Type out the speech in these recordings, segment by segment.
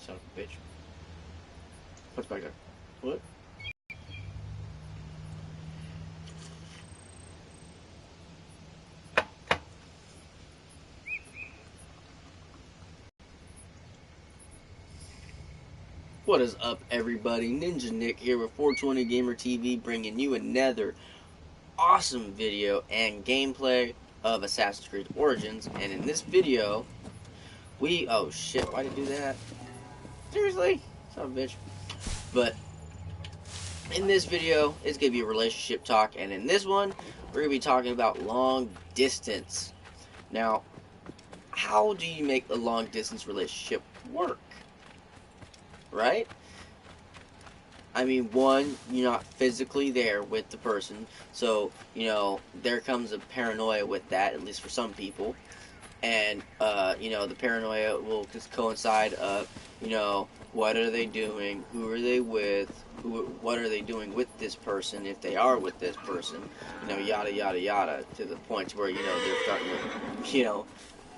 Son of a bitch. What's back there? What? What is up, everybody? Ninja Nick here with 420 Gamer TV, bringing you another awesome video and gameplay of Assassin's Creed Origins. And in this video, oh shit, why did I do that? Seriously? Son of a bitch. But in this video, it's going to be a relationship talk, and in this one, we're going to be talking about long distance. Now, how do you make a long distance relationship work? Right? I mean, one, you're not physically there with the person, so, there comes a paranoia with that, at least for some people. And, the paranoia will just coincide of, what are they doing, who are they with, what are they doing with this person, if they are with this person, yada, yada, yada, to the point where, they're starting to,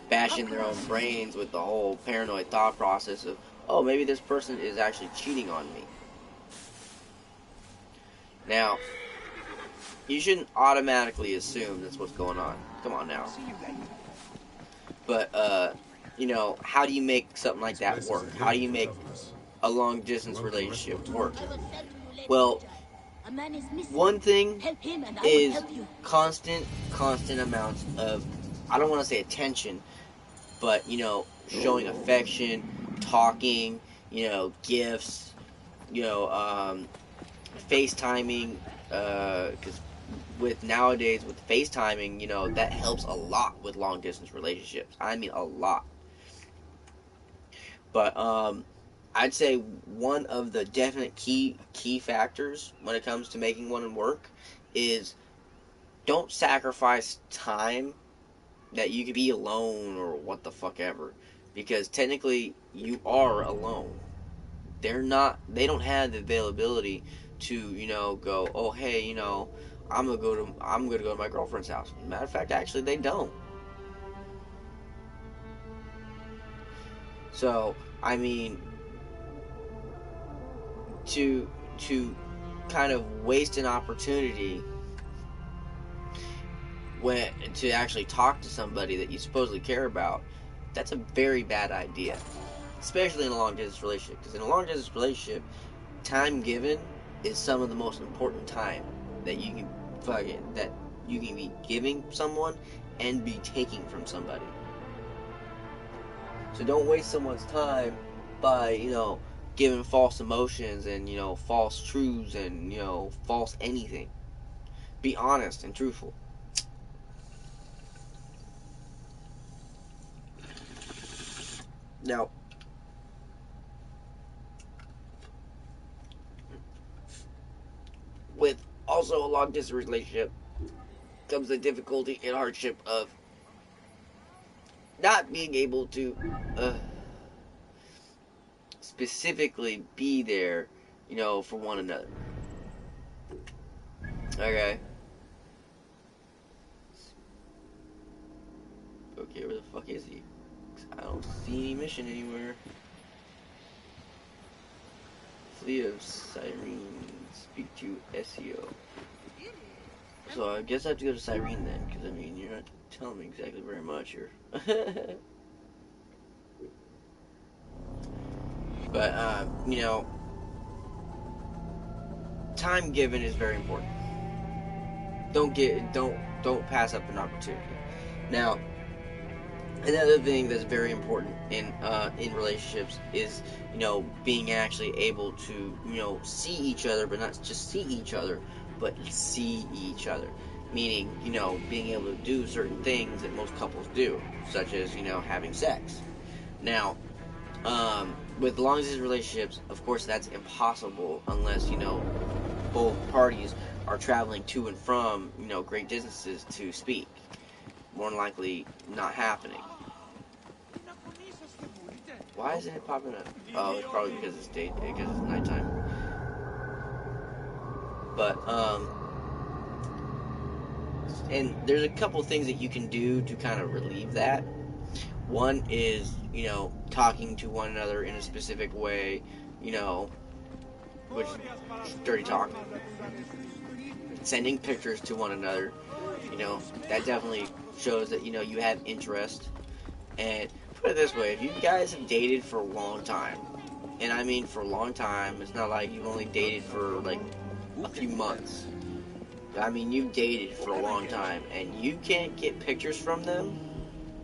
bashing their own brains with the whole paranoid thought process of, oh, maybe this person is actually cheating on me. Now, you shouldn't automatically assume that's what's going on. Come on now. But, how do you make something like that work? How do you make a long-distance relationship work? Well, one thing is constant amounts of, I don't want to say attention, but, showing affection, talking, gifts, FaceTiming, because nowadays with FaceTiming, that helps a lot with long distance relationships. I mean, a lot. But I'd say one of the definite key factors when it comes to making one work is don't sacrifice time that you could be alone or what the fuck ever, because technically you are alone. They don't have the availability to, go, oh hey, I'm gonna go to my girlfriend's house. Matter of fact, actually they don't. So, I mean, to kind of waste an opportunity to actually talk to somebody that you supposedly care about, that's a very bad idea. Especially in a long distance relationship. Because in a long distance relationship, time given is some of the most important time that you can be giving someone and be taking from somebody. So don't waste someone's time by, giving false emotions and, false truths and, false anything. Be honest and truthful. Now, with also a long distance relationship comes the difficulty and hardship of not being able to specifically be there, for one another. Okay. Okay, where the fuck is he? I don't see any mission anywhere. Fleet of Cyrene, speak to SEO. So I guess I have to go to Cyrene then, because I mean, you're not telling me exactly very much here. But, time given is very important. Don't pass up an opportunity. Now, another thing that's very important in relationships is, being actually able to, see each other, but not just see each other, but see each other. Meaning, being able to do certain things that most couples do, such as, having sex. Now, with long distance relationships, of course, that's impossible unless, both parties are traveling to and from, great distances to speak. More than likely not happening. Why isn't it popping up? Oh, it's probably because it's nighttime. But, and there's a couple things that you can do to kind of relieve that. One is, talking to one another in a specific way, you know, which is dirty talk, sending pictures to one another, you know, that definitely shows that, you know, you have interest. And put it this way, if you guys have dated for a long time, and I mean for a long time, it's not like you've only dated for like a few months. I mean, you've dated for a long time, and you can't get pictures from them,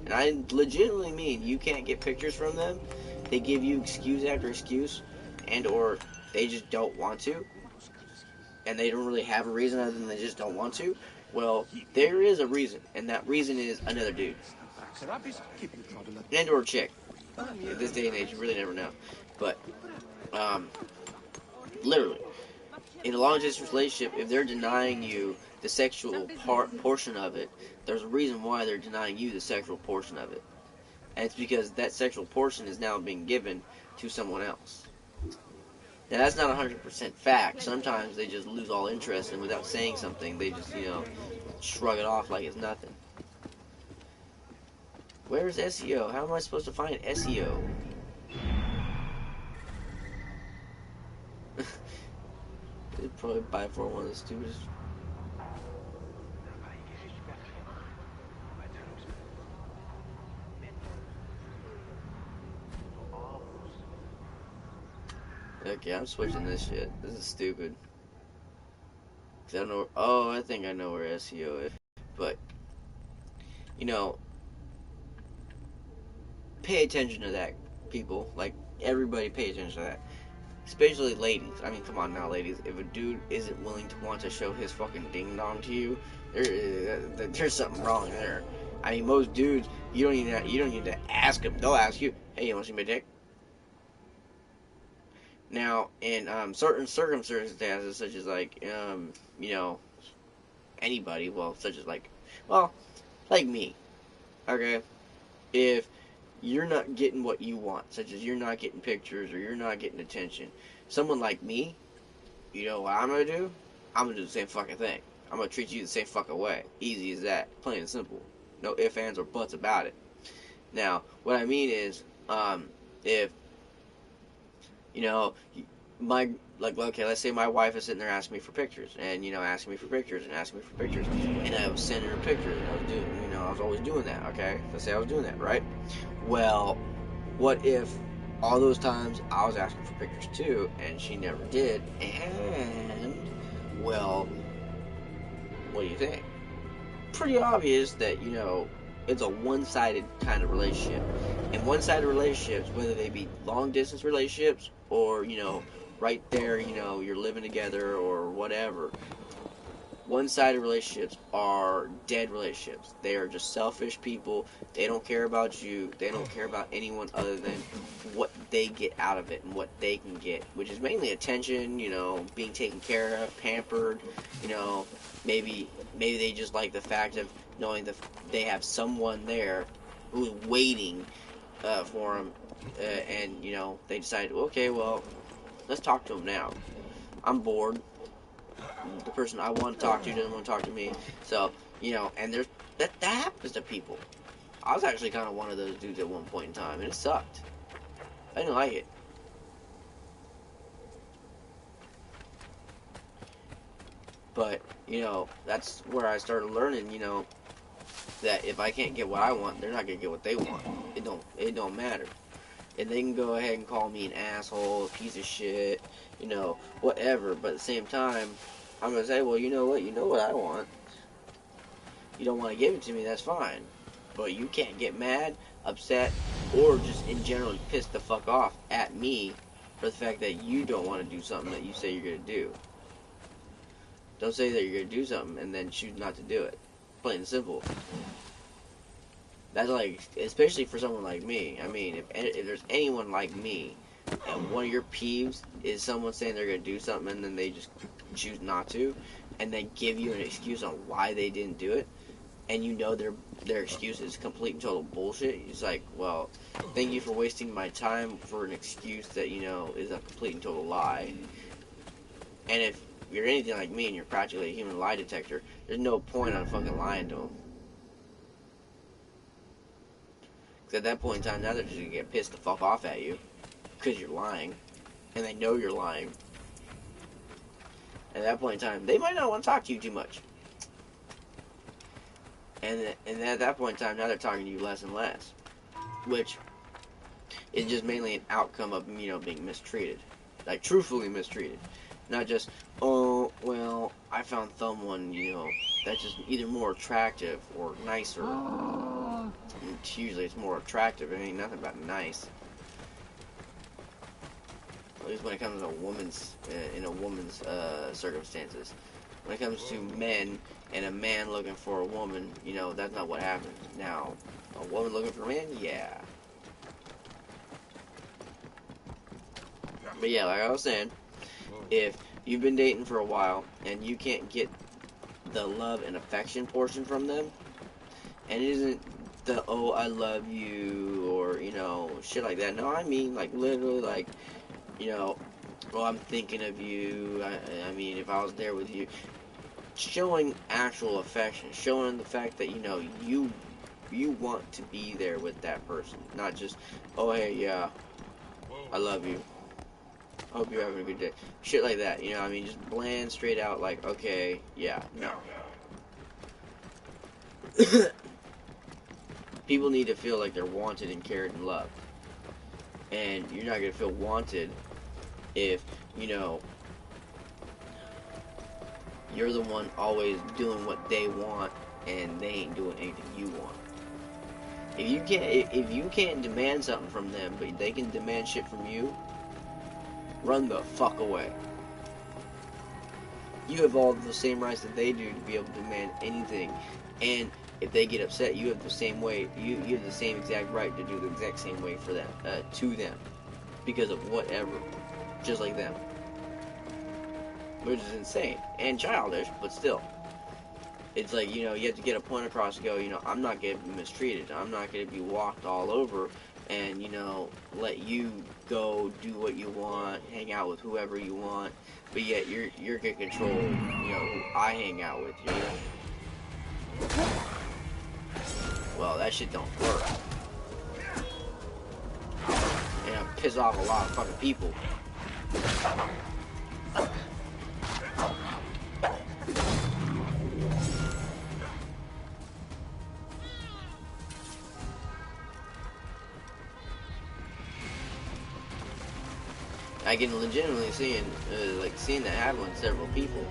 and I legitimately mean you can't get pictures from them. They give you excuse after excuse, and or they just don't want to, and they don't really have a reason other than they just don't want to. Well, there is a reason, and that reason is another dude, and or chick. At this day and age, you really never know. But um, literally, in a long distance relationship, if they're denying you the sexual portion of it, there's a reason why they're denying you the sexual portion of it. And it's because that sexual portion is now being given to someone else. Now, that's not 100% fact. Sometimes they just lose all interest, and without saying something, they just, you know, shrug it off like it's nothing. Where's SEO? How am I supposed to find SEO? They'd probably buy for one of the stupidest. Okay, I'm switching this shit. This is stupid. Cause I don't know. Oh, I think I know where SEO is. But, you know, pay attention to that, people. Like, everybody pay attention to that. Especially ladies. I mean, come on now, ladies. If a dude isn't willing to want to show his fucking ding dong to you, there's something wrong there. I mean, most dudes, you don't need to ask them. They'll ask you, "Hey, you want to see my dick?" Now, in certain circumstances, such as like, you know, anybody, well, such as well, like me, okay, if you're not getting what you want, such as you're not getting pictures or you're not getting attention, someone like me, you know what I'm gonna do? I'm gonna do the same fucking thing. I'm gonna treat you the same fucking way. Easy as that. Plain and simple. No ifs, ands, or buts about it. Now, what I mean is, if you know, my okay, let's say my wife is sitting there asking me for pictures, and you know, asking me for pictures and asking me for pictures, and I was sending her pictures, and I was doing, you know, I was always doing that. Okay, let's say I was doing that, right? Well, what if all those times I was asking for pictures too, and she never did, and well, what do you think? Pretty obvious that, you know, it's a one-sided kind of relationship. And one-sided relationships, whether they be long-distance relationships or, you know, right there, you know, you're living together or whatever, one-sided relationships are dead relationships. They are just selfish people. They don't care about you. They don't care about anyone other than what they get out of it and what they can get, which is mainly attention, you know, being taken care of, pampered, you know, maybe they just like the fact of knowing that they have someone there who's waiting for them, and, you know, they decide, okay, well, let's talk to them now. I'm bored. The person I want to talk to doesn't want to talk to me. So, you know, and that happens to people. I was actually kind of one of those dudes at one point in time, and it sucked. I didn't like it. But, you know, that's where I started learning, you know, that if I can't get what I want, they're not going to get what they want. It don't matter. And they can go ahead and call me an asshole, a piece of shit, you know, whatever. But at the same time, I'm going to say, well, you know what? You know what I want. You don't want to give it to me, that's fine. But you can't get mad, upset, or just in general pissed the fuck off at me for the fact that you don't want to do something that you say you're going to do. Don't say that you're going to do something and then choose not to do it. Plain and simple. That's like, especially for someone like me. I mean, if there's anyone like me, and one of your peeves is someone saying they're going to do something and then they just choose not to, and then give you an excuse on why they didn't do it, and you know their excuse is complete and total bullshit, it's like, well, thank you for wasting my time for an excuse that, you know, is a complete and total lie. And if you're anything like me and you're practically a human lie detector, there's no point on fucking lying to them. At that point in time, now they're just gonna get pissed the fuck off at you because you're lying, and they know you're lying. At that point in time, they might not want to talk to you too much. And at that point in time, now they're talking to you less and less, which is just mainly an outcome of, you know, being mistreated, like truthfully mistreated, not just, oh well, I found someone, you know, that's just either more attractive or nicer. Usually it's more attractive. It ain't nothing about nice. At least when it comes to a woman's circumstances. When it comes to men and a man looking for a woman, you know, that's not what happens. Now, a woman looking for a man, yeah. But yeah, like I was saying, if you've been dating for a while and you can't get the love and affection portion from them, and it isn't the, oh, I love you, or, you know, shit like that. No, I mean, like, literally, like, you know, well, I'm thinking of you. I mean, if I was there with you, showing actual affection, showing the fact that, you know, you want to be there with that person, not just, oh, hey, yeah, I love you, hope you're having a good day, shit like that, you know, I mean, just bland, straight out, like, okay, yeah, no. People need to feel like they're wanted and cared and loved, and you're not going to feel wanted if, you know, you're the one always doing what they want and they ain't doing anything you want. If you can't demand something from them, but they can demand shit from you, run the fuck away. You have all the same rights that they do to be able to demand anything, and if they get upset, you have the same way. You have the same exact right to do the exact same way for them, to them, because of whatever, just like them. Which is insane and childish, but still. It's like, you know, you have to get a point across to go, you know, I'm not going to be mistreated. I'm not going to be walked all over and, you know, let you go do what you want, hang out with whoever you want, but yet you're going to control, you know, who I hang out with, you know? Well, that shit don't work. And it'll piss off a lot of fucking people. I can legitimately seeing that happen with several people.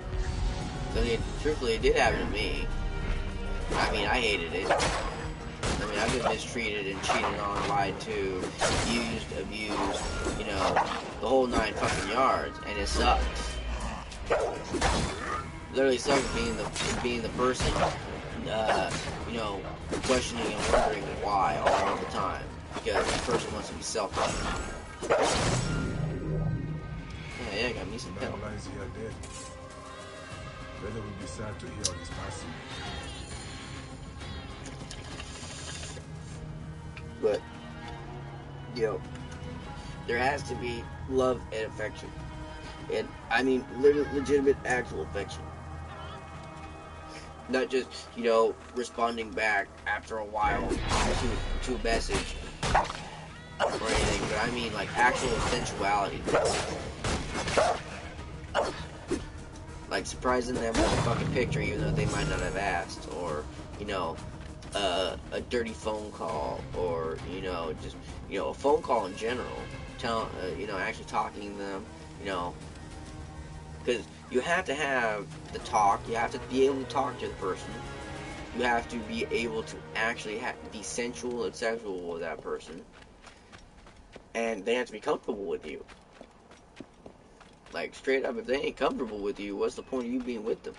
So truthfully, it did happen to me. I mean, I hated it. I mean, I've been mistreated and cheated on, lied to, used, abused, you know, the whole 9 fucking yards, and it sucks. Literally sucks being the person, you know, questioning and wondering why all the time, because the person wants to be selfish. Yeah, I got me some help. Lies here dead. Whether we'll be sad to hear of his passing. But, yo, there has to be love and affection. And, I mean, legitimate, actual affection. Not just, you know, responding back after a while to a message or anything, but I mean, like, actual sensuality. Like surprising them with a fucking picture even though they might not have asked, or, you know, a dirty phone call, or, you know, just, you know, a phone call in general, you know, actually talking to them, you know, because you have to have the talk, you have to be able to talk to the person, you have to be able to actually be sensual and sexual with that person, and they have to be comfortable with you. Like, straight up, if they ain't comfortable with you, what's the point of you being with them?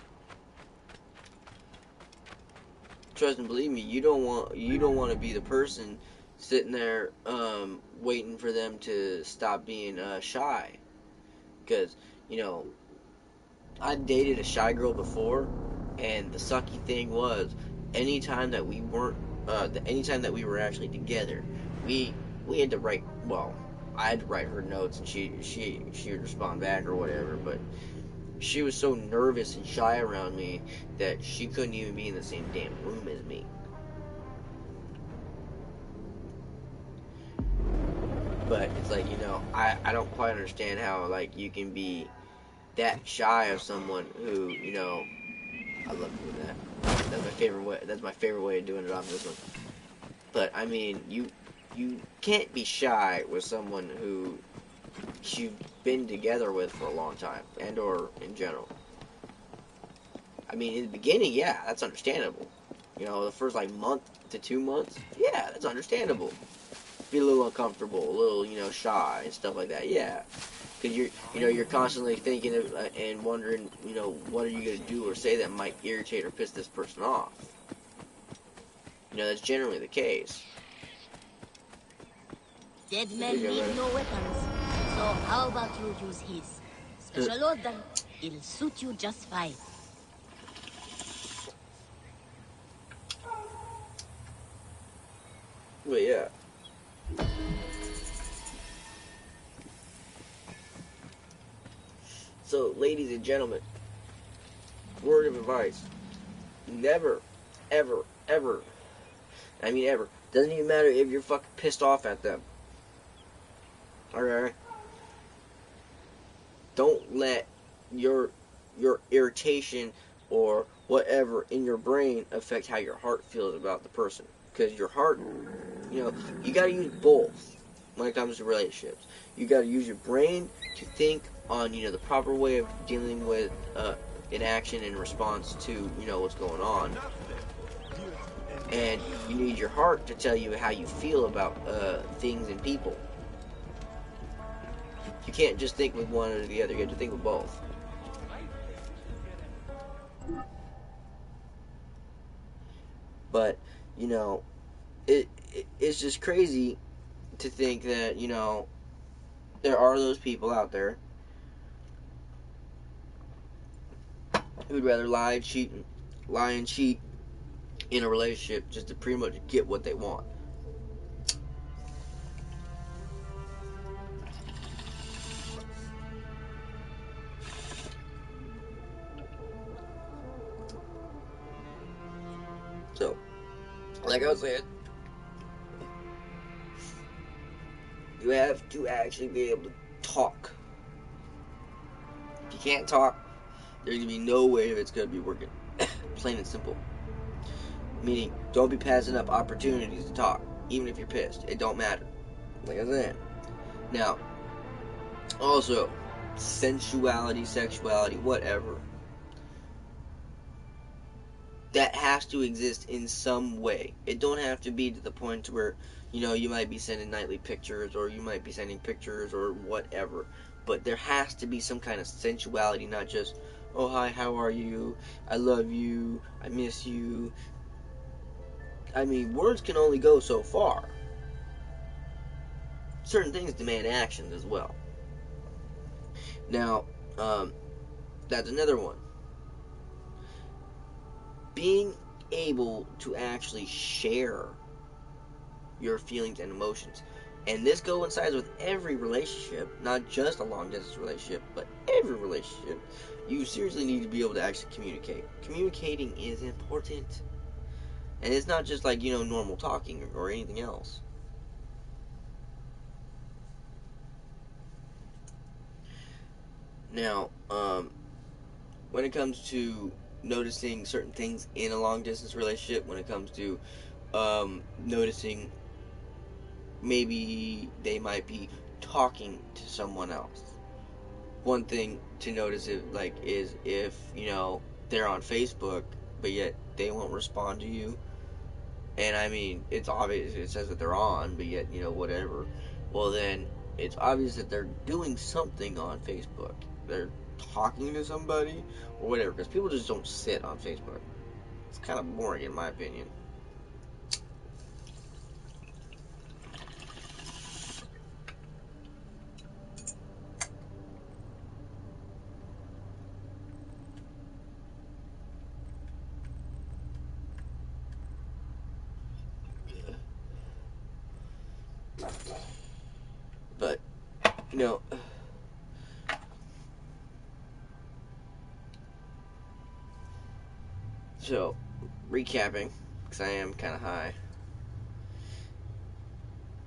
Trust and believe me, you don't want to be the person sitting there waiting for them to stop being shy. Because, you know, I dated a shy girl before, and the sucky thing was, anytime that we were actually together, we had to write, well, I had to write her notes, and she would respond back or whatever, but she was so nervous and shy around me that she couldn't even be in the same damn room as me. But it's like, I don't quite understand how, like, you can be that shy of someone who, I love doing that. That's my favorite way. That's my favorite way of doing it on this one. But I mean, you can't be shy with someone who you've been together with for a long time, and or in general. I mean, in the beginning, yeah, that's understandable. The first like month to 2 months, yeah, that's understandable. Be a little uncomfortable, a little, shy and stuff like that. Yeah, because you're constantly thinking of, and wondering, what are you gonna do or say that might irritate or piss this person off. That's generally the case. Dead men need no weapons. So how about you use his? Special order. It'll suit you just fine. But yeah. So, ladies and gentlemen, word of advice. Never, ever, ever, I mean ever, doesn't even matter if you're fucking pissed off at them. Alright? Don't let your irritation or whatever in your brain affect how your heart feels about the person. Because your heart, you gotta use both when it comes to relationships. You gotta use your brain to think on, the proper way of dealing with an action in response to, what's going on. And you need your heart to tell you how you feel about things and people. You can't just think with one or the other. You have to think with both. But, it's just crazy to think that, there are those people out there who'd rather lie and cheat in a relationship just to pretty much get what they want. So, like I was saying, you have to actually be able to talk. If you can't talk, there's going to be no way it's going to be working. Plain and simple. Meaning, don't be passing up opportunities to talk, even if you're pissed. It don't matter. Like I said. Now, also, sensuality, sexuality, whatever. That has to exist in some way. It don't have to be to the point where, you might be sending nightly pictures, or you might be sending pictures, or whatever. But there has to be some kind of sensuality, not just, oh, hi, how are you? I love you. I miss you. I mean, words can only go so far. Certain things demand actions as well. Now, that's another one. Being able to actually share your feelings and emotions. And this coincides with every relationship, not just a long distance relationship, but every relationship. You seriously need to be able to actually communicate. Communicating is important. And it's not just like, normal talking or anything else. Now, when it comes to noticing certain things in a long distance relationship, when it comes to noticing maybe they might be talking to someone else. One thing to notice is if they're on Facebook, but yet they won't respond to you. And I mean, it's obvious. It says that they're on, but yet whatever. Well, then it's obvious that they're doing something on Facebook. They're talking to somebody or whatever. Because people just don't sit on Facebook. It's kind of boring, in my opinion. But so recapping, because I am kind of high.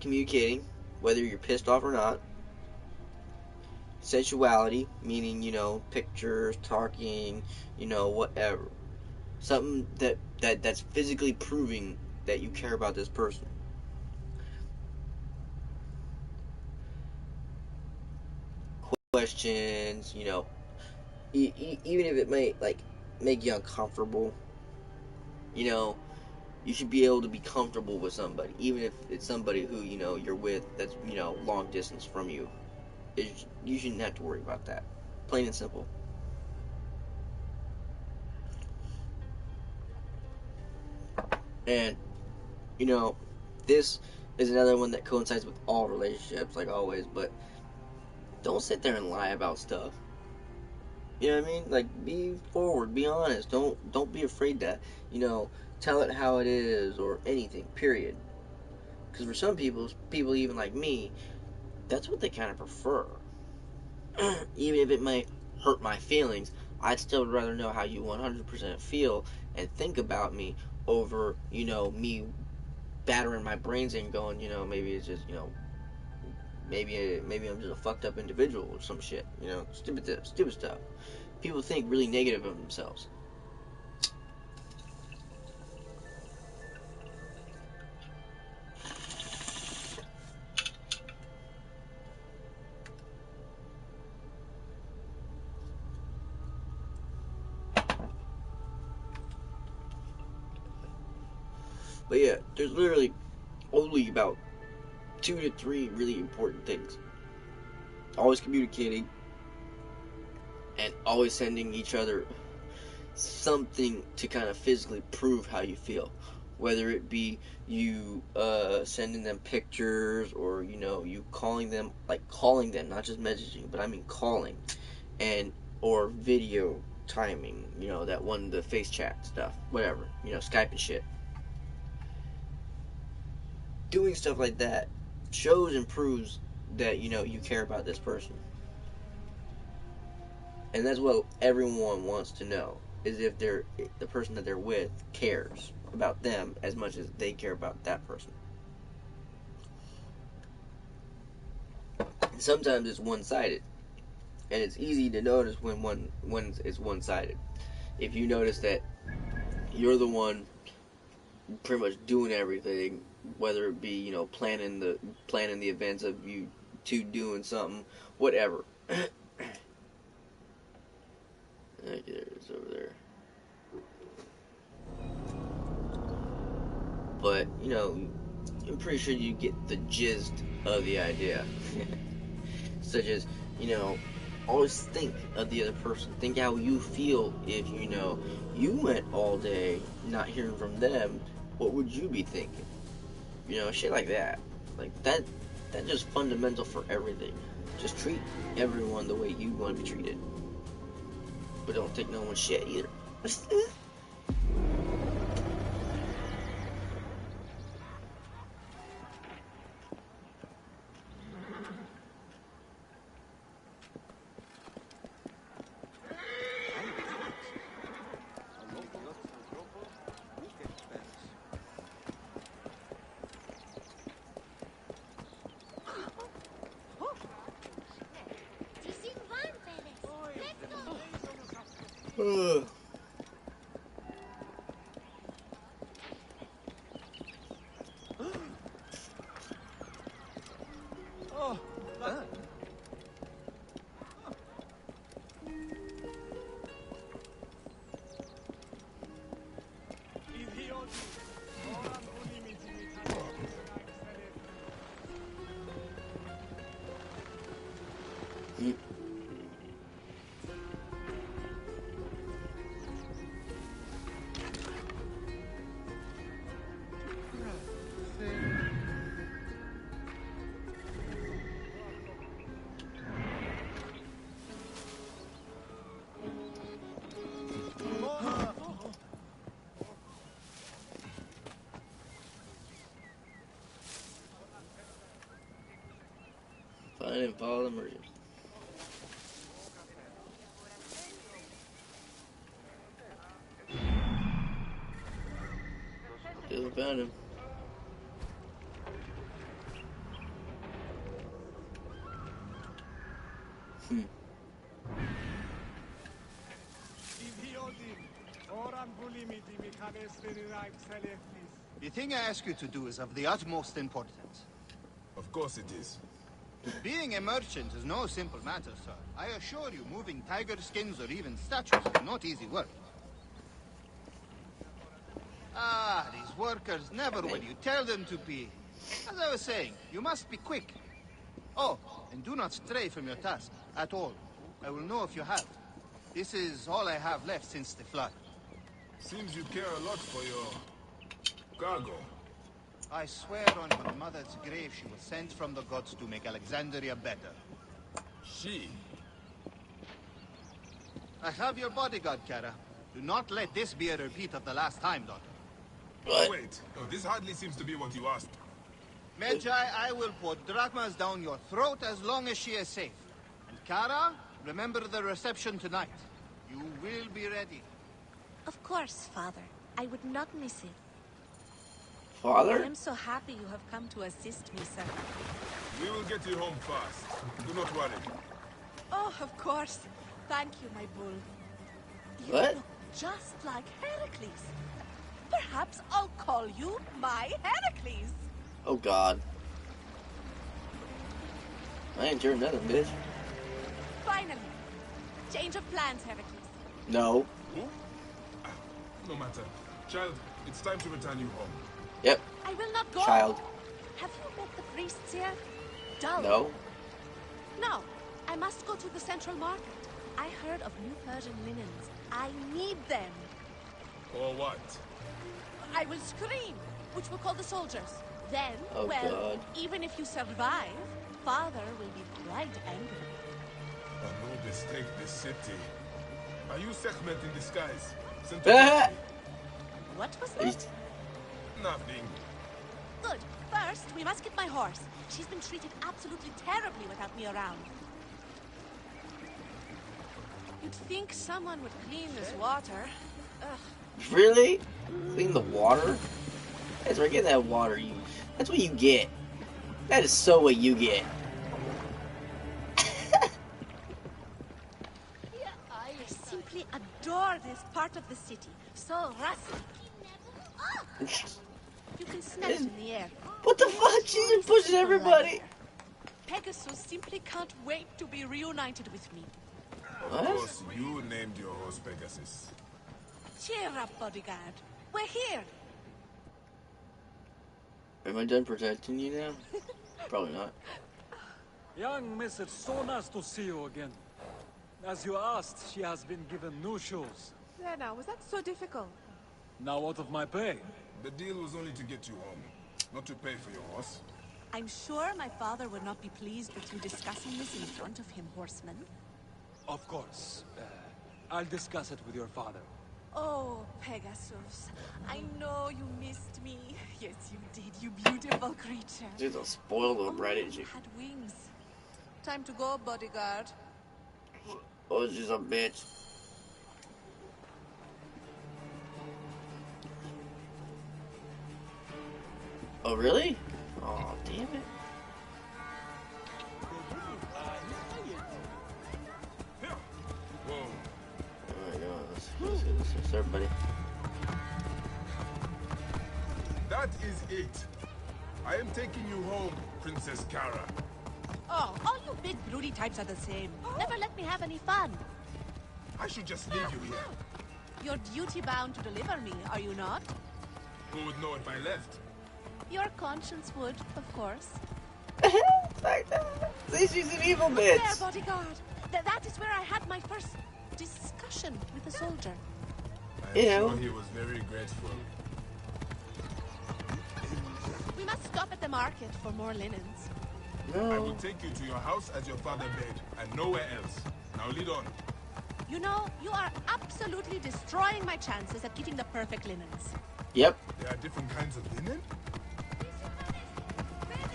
Communicating whether you're pissed off or not. Sensuality, meaning, pictures, talking, whatever. Something that's physically proving that you care about this person. Questions, even if it may, like, make you uncomfortable, you should be able to be comfortable with somebody, even if it's somebody who, you're with that's, long distance from you. You shouldn't have to worry about that. Plain and simple. And, this is another one that coincides with all relationships, like always, but don't sit there and lie about stuff. You know what I mean? Like, be forward, be honest. Don't be afraid to, tell it how it is or anything, period. Because for some people even like me, that's what they kind of prefer. Even if it might hurt my feelings, I'd still rather know how you 100% feel and think about me over, me battering my brains and going, maybe it's just, maybe I'm just a fucked up individual or some shit, stupid stuff. People think really negative of themselves. But yeah, there's literally only about 2 to 3 really important things. Always communicating and always sending each other something to kind of physically prove how you feel. Whether it be you sending them pictures or, you calling them, not just messaging, but I mean calling, and or video timing, the face chat stuff, whatever, Skype and shit. Doing stuff like that shows and proves that, you care about this person. And that's what everyone wants to know, is if the person that they're with cares about them as much as they care about that person. And sometimes it's one-sided, and it's easy to notice when it's one-sided. If you notice that you're the one pretty much doing everything, whether it be, planning the events of you two doing something, whatever. Okay, it's over there. But, I'm pretty sure you get the gist of the idea. Such as, always think of the other person. Think how you feel if, you went all day not hearing from them. What would you be thinking? Shit like that. Like, that's just fundamental for everything. Just treat everyone the way you want to be treated. But don't take no one's shit either. Find and follow the merchants. Still found him. Hmm. The thing I ask you to do is of the utmost importance. Of course it is. Being a merchant is no simple matter, sir. I assure you, moving tiger skins or even statues is not easy work. Ah, these workers never when you tell them to be. As I was saying, you must be quick. Oh, and do not stray from your task at all. I will know if you have. This is all I have left since the flood. Seems you care a lot for your cargo. I swear on my mother's grave she was sent from the gods to make Alexandria better. She? I have your bodyguard, Kara. Do not let this be a repeat of the last time, daughter. What? Wait, no, this hardly seems to be what you asked. Medjay, I will pour drachmas down your throat as long as she is safe. And Kara, remember the reception tonight. You will be ready. Of course, Father. I would not miss it. I Father? am so happy you have come to assist me, sir. We will get you home fast. Do not worry. Oh, of course. Thank you, my bull. You What? look just like Heracles. Perhaps I'll call you my Heracles. Oh God. I ain't your another bitch. Finally. Change of plans, Heracles. No. Who? Ah, no matter. Child, it's time to return you home. Yep. I will not go. Child. Have you met the priests here? Dull. No. No. I must go to the central market. I heard of new Persian linens. I need them. Or what? I will scream, which will call the soldiers. Then, Oh, well, God. even if you survive, Father will be quite angry. A mistake this city. Are you Sekhmet in disguise? Sent Ah! to What was that? He's- Nothing. Good. First, we must get my horse. She's been treated absolutely terribly without me around. You'd think someone would clean this water. Ugh. Really? Clean the water? That's right, get that water. That's what you get. That is so what you get. I simply adore this part of the city. So rustic. Ah! You can smell it in the air. What the fuck? She's just pushing everybody. Pegasus simply can't wait to be reunited with me. Of What? course, you named your horse Pegasus. Cheer up, bodyguard. We're here. Am I done protecting you now? Probably not. Young miss, it's so nice to see you again. As you asked, she has been given new shoes. There now, was that so difficult? Now out of my pay. The deal was only to get you home, not to pay for your horse. I'm sure my father would not be pleased with you discussing this in front of him, horseman. Of course. I'll discuss it with your father. Oh, Pegasus. I know you missed me. Yes, you did, you beautiful creature. She's a spoiled little brat, Only isn't she? you had wings. Time to go, bodyguard. Oh, she's a bitch. Oh, really? Oh, damn it. Whoa. Oh my god, let's get this start, buddy. That is it. I am taking you home, Princess Kara. Oh, all you big broody types are the same. Never let me have any fun. I should just leave you here. You're duty-bound to deliver me, are you not? Who would know if I left? Your conscience would, of course. Like that. See, she's an evil There, bitch. bodyguard. That is where I had my first discussion with a soldier. I am Ew. sure he was very grateful. We must stop at the market for more linens. I will No. take you to your house as your father bade, and nowhere else. Now lead on. You know, you are absolutely destroying my chances at getting the perfect linens. Yep. There are different kinds of linen?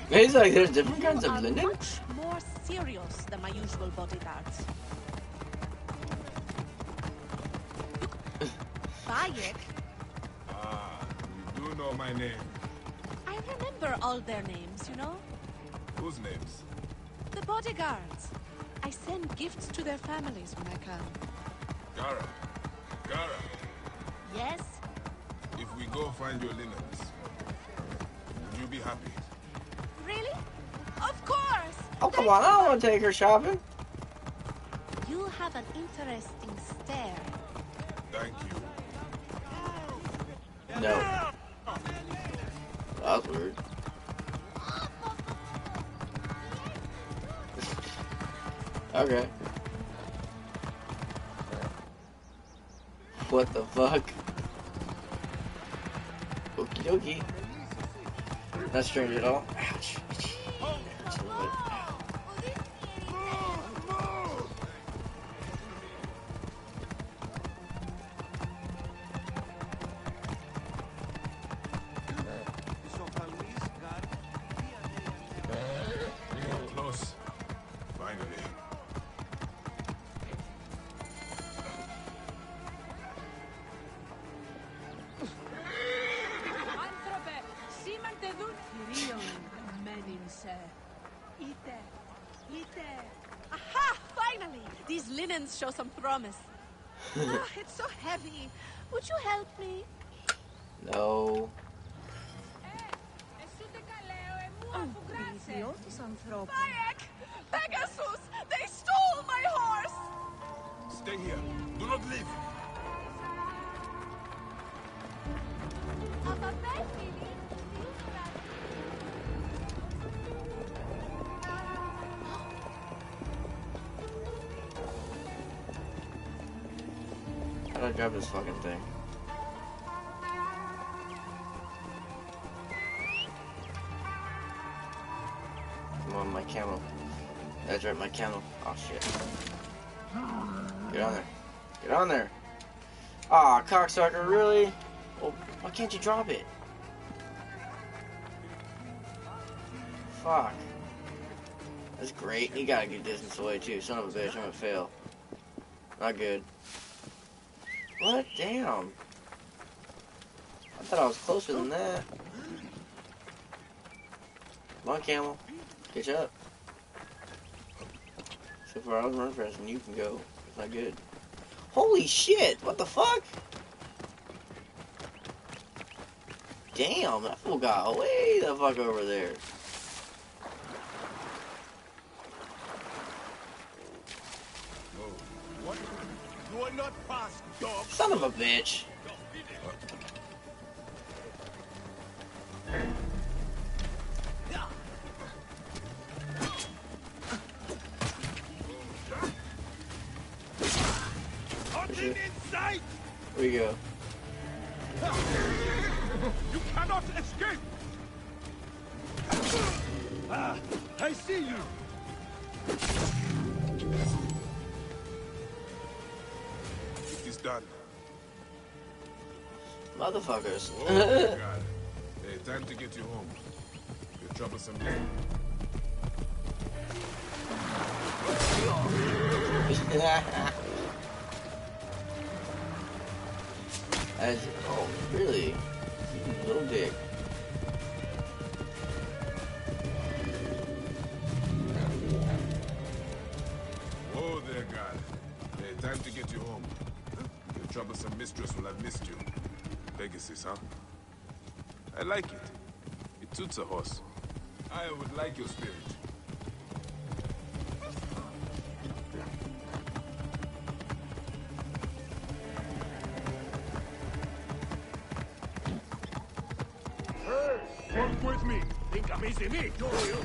He's like, there's different kinds You of are linen? much more serious than my usual bodyguards. Bayek, Ah, you do know my name. I remember all their names, you know? Whose names? The bodyguards. I send gifts to their families when I can. Gara, Yes? if we go find your linens, would you be happy? Really? Of course! Oh, come on. I don't want to take her shopping. You have an interesting stare. Thank you. No. That's weird. Okay. What the fuck? Okie dokie. Not strange at all. Ouch. Hurts a little bit. Close. Finally. Aha! Finally! These linens show some promise. It's so heavy. Would you help me? No. Bayek! Pegasus! They stole my horse! Stay here. Do not leave. How do I grab this fucking thing? Come on, my camel. That's right, my camel. Oh shit. Get on there. Get on there. Aw, cocksucker, really? Well, why can't you drop it? Fuck. That's great. You gotta get distance away too. Son of a bitch, I'm gonna fail. Not good. What? Damn. I thought I was closer than that. Come on, camel. Catch up. So far, I was running faster than you can go. It's not good. Holy shit! What the fuck? Damn, that fool got way the fuck over there. What? You are not fast, dog. Son of a bitch. Inside! Where you go? You cannot escape! Ah, I see you! It is done. Motherfuckers. Oh my god. Hey, time to get you home. You're troublesome. Oh, really? Little dick. Whoa there, God. Hey, time to get you home. Your troublesome mistress will have missed you. Pegasus, huh? I like it. It suits a horse. I would like your spirit. Walk with me. Think I'm easy me, do you?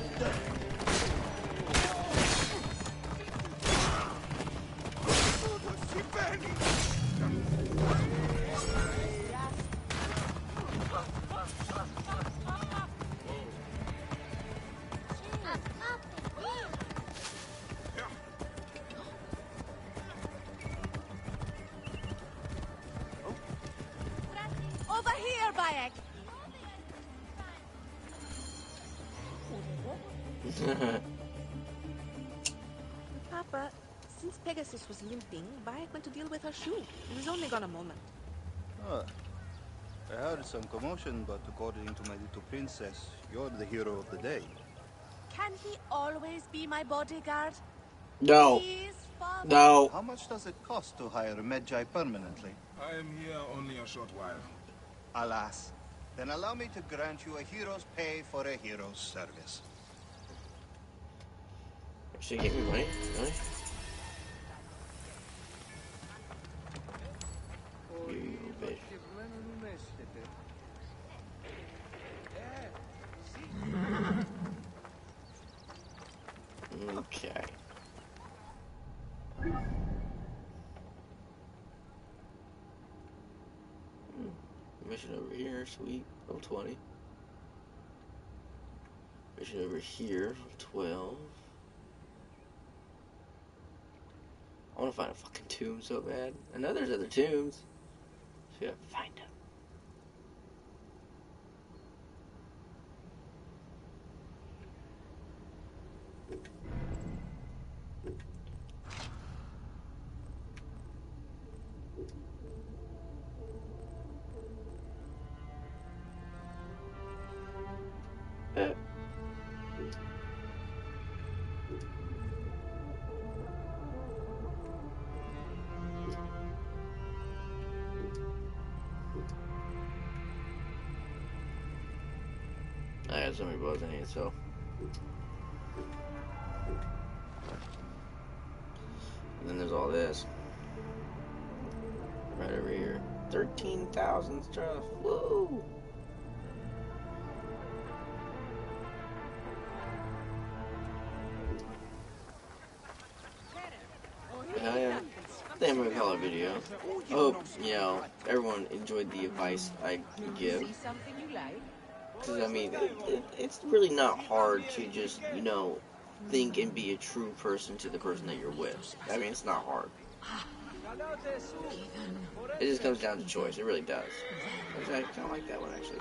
Over here, Bayek! Papa, since Pegasus was limping, Bayek went to deal with her shoe. He was only gone a moment. Ah, I heard some commotion, but according to my little princess, you're the hero of the day. Can he always be my bodyguard? No. Please, Father. No. How much does it cost to hire a Medjay permanently? I am here only a short while. Alas. Then allow me to grant you a hero's pay for a hero's service. Actually, give me money. Really? You bitch. Okay. Mission over here, sweet. Level 20. Mission over here, level 12. I want to find a fucking tomb so bad. I know there's other tombs. So we gotta find them. I had so many bugs in here, so. And then there's all this. Right over here. 13,000 stuff. Woo! Hell yeah. I think I'm gonna call it a video. I hope, you know, everyone enjoyed the advice I give. Because, I mean, it's really not hard to just, you know, think and be a true person to the person that you're with. I mean, it's not hard. It just comes down to choice. It really does. I kind of like that one, actually.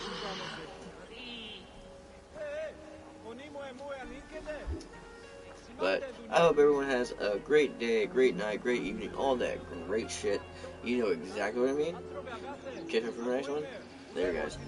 But I hope everyone has a great day, great night, great evening, all that great shit. You know exactly what I mean. Catch up for the next one. There, guys.